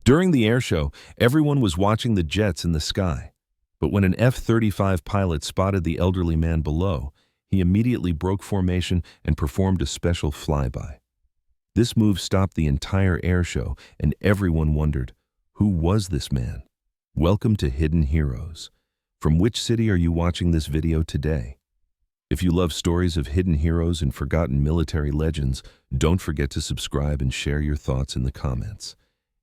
During the air show, everyone was watching the jets in the sky. But when an F-35 pilot spotted the elderly man below, he immediately broke formation and performed a special flyby. This move stopped the entire air show, and everyone wondered, who was this man? Welcome to Hidden Heroes. From which city are you watching this video today? If you love stories of hidden heroes and forgotten military legends, don't forget to subscribe and share your thoughts in the comments.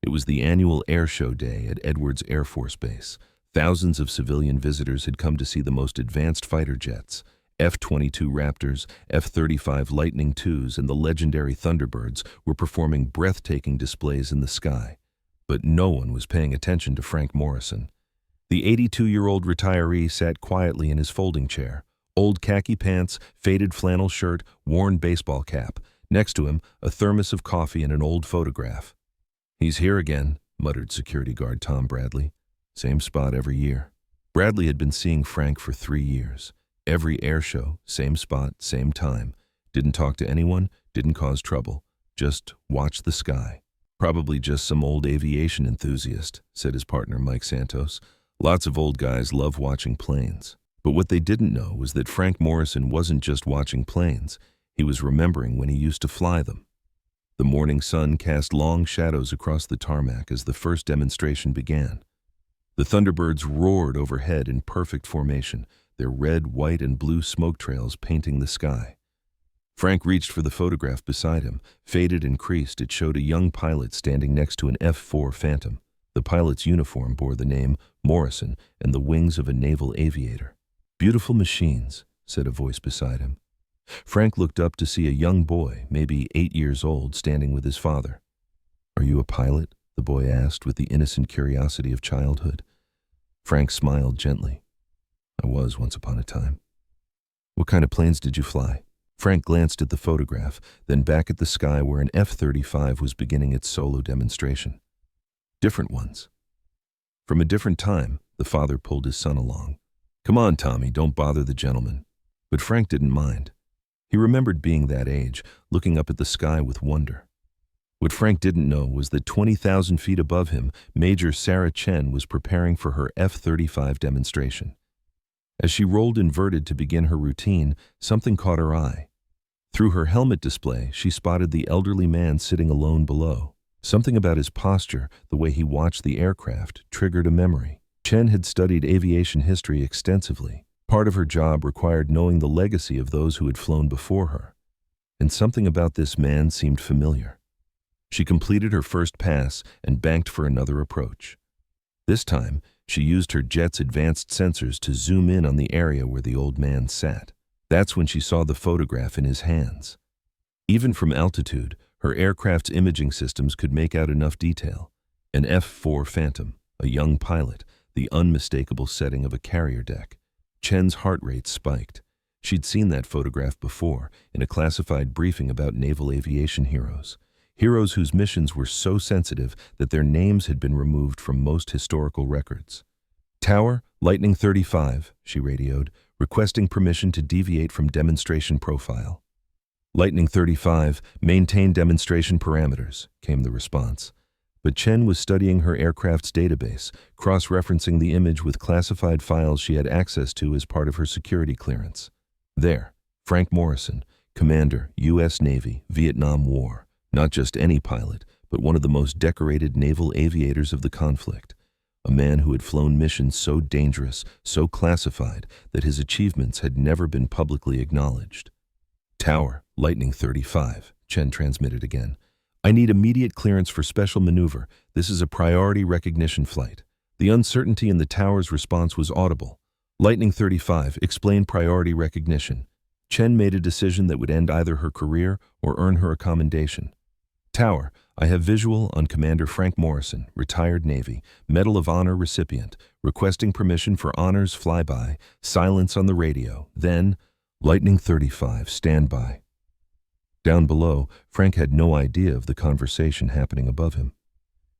It was the annual air show day at Edwards Air Force Base. Thousands of civilian visitors had come to see the most advanced fighter jets. F-22 Raptors, F-35 Lightning IIs, and the legendary Thunderbirds were performing breathtaking displays in the sky. But no one was paying attention to Frank Morrison. The 82-year-old retiree sat quietly in his folding chair. Old khaki pants, faded flannel shirt, worn baseball cap. Next to him, a thermos of coffee and an old photograph. "He's here again," muttered security guard Tom Bradley. "Same spot every year." Bradley had been seeing Frank for 3 years. Every air show, same spot, same time. Didn't talk to anyone, didn't cause trouble. Just watch the sky. "Probably just some old aviation enthusiast," said his partner Mike Santos. "Lots of old guys love watching planes." But what they didn't know was that Frank Morrison wasn't just watching planes. He was remembering when he used to fly them. The morning sun cast long shadows across the tarmac as the first demonstration began. The Thunderbirds roared overhead in perfect formation, their red, white, and blue smoke trails painting the sky. Frank reached for the photograph beside him. Faded and creased, it showed a young pilot standing next to an F-4 Phantom. The pilot's uniform bore the name Morrison and the wings of a naval aviator. "Beautiful machines," said a voice beside him. Frank looked up to see a young boy, maybe 8 years old, standing with his father. "Are you a pilot?" the boy asked with the innocent curiosity of childhood. Frank smiled gently. "I was once upon a time." "What kind of planes did you fly?" Frank glanced at the photograph, then back at the sky where an F-35 was beginning its solo demonstration. "Different ones." From a different time, the father pulled his son along. "Come on, Tommy, don't bother the gentleman." But Frank didn't mind. He remembered being that age, looking up at the sky with wonder. What Frank didn't know was that 20,000 feet above him, Major Sarah Chen was preparing for her F-35 demonstration. As she rolled inverted to begin her routine, something caught her eye. Through her helmet display, she spotted the elderly man sitting alone below. Something about his posture, the way he watched the aircraft, triggered a memory. Chen had studied aviation history extensively. Part of her job required knowing the legacy of those who had flown before her. And something about this man seemed familiar. She completed her first pass and banked for another approach. This time, she used her jet's advanced sensors to zoom in on the area where the old man sat. That's when she saw the photograph in his hands. Even from altitude, her aircraft's imaging systems could make out enough detail. An F-4 Phantom, a young pilot, the unmistakable setting of a carrier deck. Chen's heart rate spiked. She'd seen that photograph before, in a classified briefing about naval aviation heroes. Heroes whose missions were so sensitive that their names had been removed from most historical records. "Tower, Lightning 35, she radioed, requesting permission to deviate from demonstration profile. "Lightning 35, maintain demonstration parameters," came the response. But Chen was studying her aircraft's database, cross-referencing the image with classified files she had access to as part of her security clearance. There, Frank Morrison, Commander, U.S. Navy, Vietnam War. Not just any pilot, but one of the most decorated naval aviators of the conflict. A man who had flown missions so dangerous, so classified, that his achievements had never been publicly acknowledged. "Tower, Lightning 35, Chen transmitted again. "I need immediate clearance for special maneuver. This is a priority recognition flight." The uncertainty in the tower's response was audible. "Lightning 35, explain priority recognition." Chen made a decision that would end either her career or earn her a commendation. "Tower, I have visual on Commander Frank Morrison, retired Navy, Medal of Honor recipient, requesting permission for honors flyby, silence on the radio, then, Lightning 35, stand by." Down below, Frank had no idea of the conversation happening above him.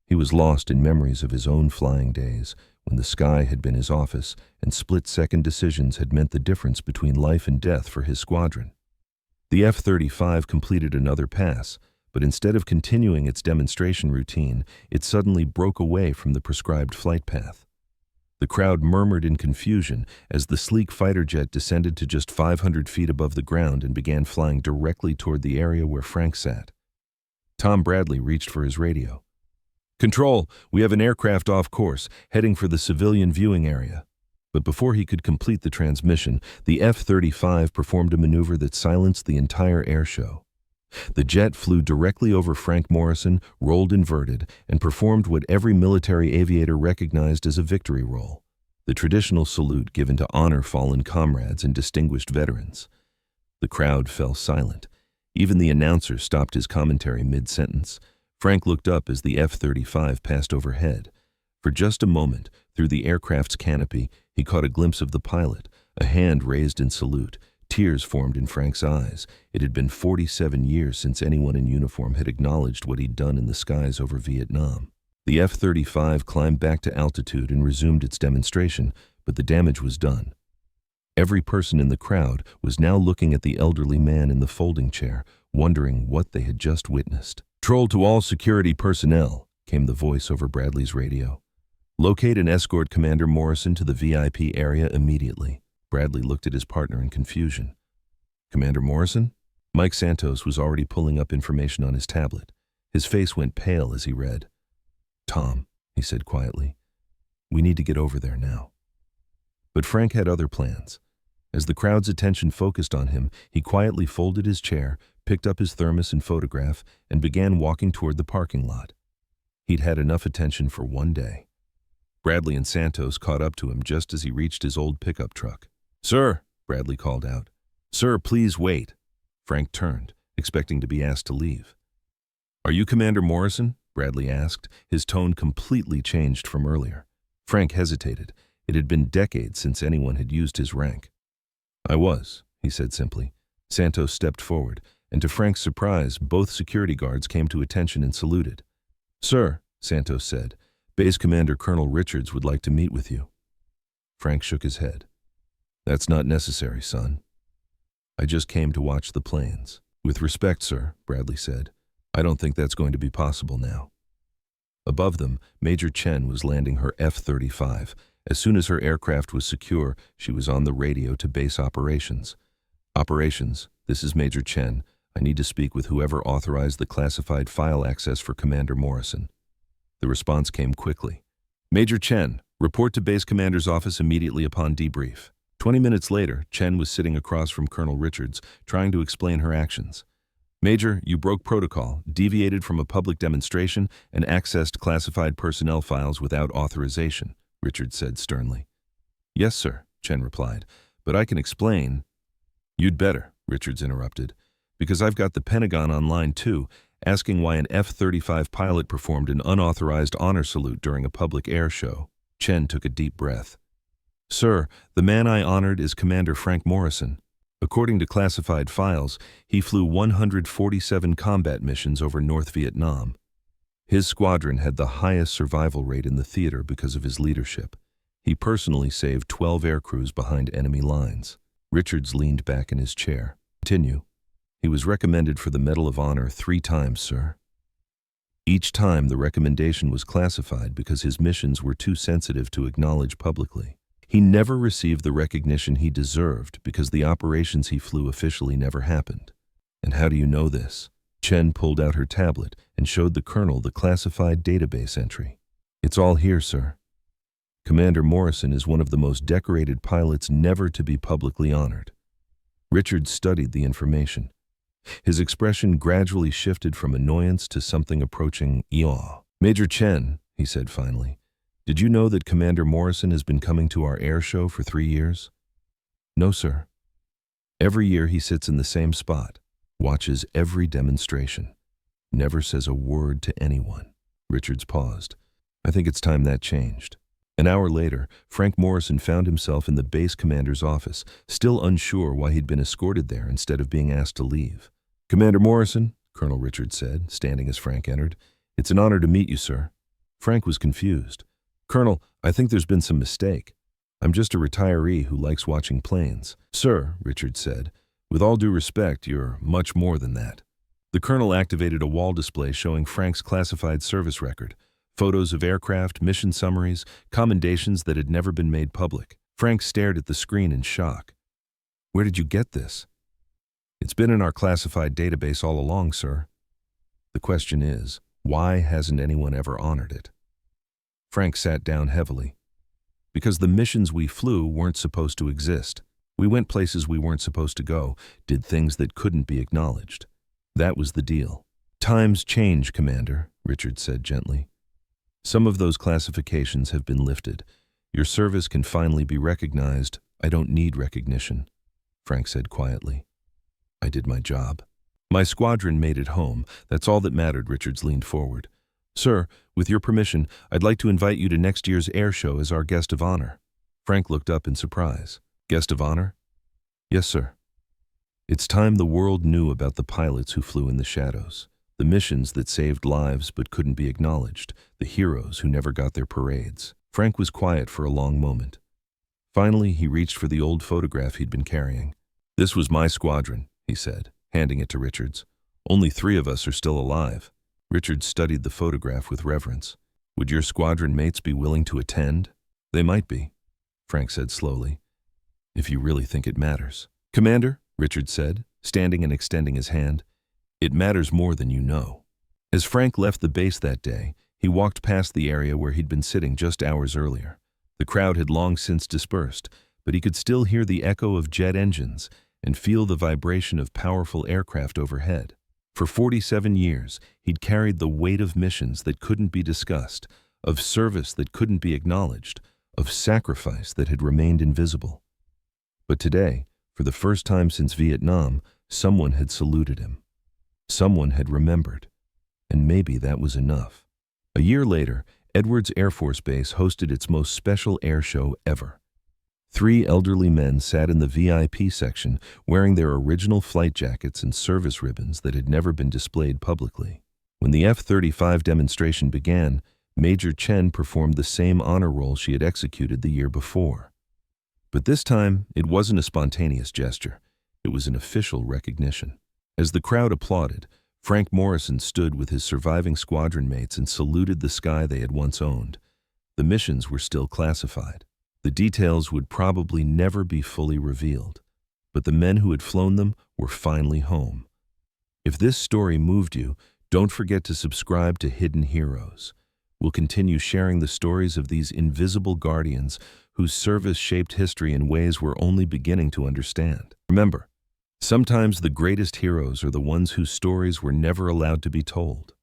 He was lost in memories of his own flying days, when the sky had been his office and split-second decisions had meant the difference between life and death for his squadron. The F-35 completed another pass, but instead of continuing its demonstration routine, it suddenly broke away from the prescribed flight path. The crowd murmured in confusion as the sleek fighter jet descended to just 500 feet above the ground and began flying directly toward the area where Frank sat. Tom Bradley reached for his radio. "Control, we have an aircraft off course, heading for the civilian viewing area." But before he could complete the transmission, the F-35 performed a maneuver that silenced the entire air show. The jet flew directly over Frank Morrison, rolled inverted, and performed what every military aviator recognized as a victory roll, the traditional salute given to honor fallen comrades and distinguished veterans. The crowd fell silent. Even the announcer stopped his commentary mid-sentence. Frank looked up as the F-35 passed overhead. For just a moment, through the aircraft's canopy, he caught a glimpse of the pilot, a hand raised in salute. Tears formed in Frank's eyes. It had been 47 years since anyone in uniform had acknowledged what he'd done in the skies over Vietnam. The F-35 climbed back to altitude and resumed its demonstration, but the damage was done. Every person in the crowd was now looking at the elderly man in the folding chair, wondering what they had just witnessed. "Control to all security personnel," came the voice over Bradley's radio. "Locate and escort Commander Morrison to the VIP area immediately." Bradley looked at his partner in confusion. "Commander Morrison?" Mike Santos was already pulling up information on his tablet. His face went pale as he read. "Tom," he said quietly, "we need to get over there now." But Frank had other plans. As the crowd's attention focused on him, he quietly folded his chair, picked up his thermos and photograph, and began walking toward the parking lot. He'd had enough attention for one day. Bradley and Santos caught up to him just as he reached his old pickup truck. "Sir," Bradley called out. "Sir, please wait." Frank turned, expecting to be asked to leave. "Are you Commander Morrison?" Bradley asked, his tone completely changed from earlier. Frank hesitated. It had been decades since anyone had used his rank. "I was," he said simply. Santos stepped forward, and to Frank's surprise, both security guards came to attention and saluted. "Sir," Santos said, "Base Commander Colonel Richards would like to meet with you." Frank shook his head. "That's not necessary, son. I just came to watch the planes." "With respect, sir," Bradley said, "I don't think that's going to be possible now." Above them, Major Chen was landing her F-35. As soon as her aircraft was secure, she was on the radio to base operations. "Operations, this is Major Chen. I need to speak with whoever authorized the classified file access for Commander Morrison." The response came quickly. "Major Chen, report to Base Commander's office immediately upon debrief." 20 minutes later, Chen was sitting across from Colonel Richards, trying to explain her actions. "Major, you broke protocol, deviated from a public demonstration, and accessed classified personnel files without authorization," Richards said sternly. "Yes, sir," Chen replied, "but I can explain." "You'd better," Richards interrupted, "because I've got the Pentagon online too, asking why an F-35 pilot performed an unauthorized honor salute during a public air show." Chen took a deep breath. "Sir, the man I honored is Commander Frank Morrison. According to classified files, he flew 147 combat missions over North Vietnam. His squadron had the highest survival rate in the theater because of his leadership. He personally saved 12 aircrews behind enemy lines." Richards leaned back in his chair. "Continue." "He was recommended for the Medal of Honor 3 times, sir. Each time the recommendation was classified because his missions were too sensitive to acknowledge publicly. He never received the recognition he deserved because the operations he flew officially never happened." "And how do you know this?" Chen pulled out her tablet and showed the colonel the classified database entry. "It's all here, sir. Commander Morrison is one of the most decorated pilots never to be publicly honored." Richard studied the information. His expression gradually shifted from annoyance to something approaching awe. "Major Chen," he said finally, "did you know that Commander Morrison has been coming to our air show for 3 years?" "No, sir." "Every year he sits in the same spot, watches every demonstration, never says a word to anyone." Richards paused. "I think it's time that changed." An hour later, Frank Morrison found himself in the base commander's office, still unsure why he'd been escorted there instead of being asked to leave. "Commander Morrison," Colonel Richards said, standing as Frank entered, "it's an honor to meet you, sir." Frank was confused. "Colonel, I think there's been some mistake. I'm just a retiree who likes watching planes." "Sir," Richards said, "with all due respect, you're much more than that. The colonel activated a wall display showing Frank's classified service record, photos of aircraft, mission summaries, commendations that had never been made public. Frank stared at the screen in shock. "Where did you get this?" "It's been in our classified database all along, sir." "The question is, why hasn't anyone ever honored it?" Frank sat down heavily. "Because the missions we flew weren't supposed to exist. We went places we weren't supposed to go, did things that couldn't be acknowledged. That was the deal." "Times change, Commander," Richard said gently. "Some of those classifications have been lifted. Your service can finally be recognized." "I don't need recognition," Frank said quietly. "I did my job. My squadron made it home. That's all that mattered." Richards leaned forward. "Sir, with your permission, I'd like to invite you to next year's air show as our guest of honor." Frank looked up in surprise. "Guest of honor?" "Yes, sir. It's time the world knew about the pilots who flew in the shadows, the missions that saved lives but couldn't be acknowledged, the heroes who never got their parades." Frank was quiet for a long moment. Finally, he reached for the old photograph he'd been carrying. "This was my squadron," he said, handing it to Richards. "Only 3 of us are still alive." Richards studied the photograph with reverence. "Would your squadron mates be willing to attend?" "They might be," Frank said slowly, "if you really think it matters." "Commander," Richards said, standing and extending his hand, "it matters more than you know." As Frank left the base that day, he walked past the area where he'd been sitting just hours earlier. The crowd had long since dispersed, but he could still hear the echo of jet engines and feel the vibration of powerful aircraft overhead. For 47 years, he'd carried the weight of missions that couldn't be discussed, of service that couldn't be acknowledged, of sacrifice that had remained invisible. But today, for the first time since Vietnam, someone had saluted him. Someone had remembered. And maybe that was enough. A year later, Edwards Air Force Base hosted its most special air show ever. 3 elderly men sat in the VIP section wearing their original flight jackets and service ribbons that had never been displayed publicly. When the F-35 demonstration began, Major Chen performed the same honor roll she had executed the year before. But this time, it wasn't a spontaneous gesture. It was an official recognition. As the crowd applauded, Frank Morrison stood with his surviving squadron mates and saluted the sky they had once owned. The missions were still classified. The details would probably never be fully revealed, but the men who had flown them were finally home. If this story moved you, don't forget to subscribe to Hidden Heroes. We'll continue sharing the stories of these invisible guardians whose service shaped history in ways we're only beginning to understand. Remember, sometimes the greatest heroes are the ones whose stories were never allowed to be told.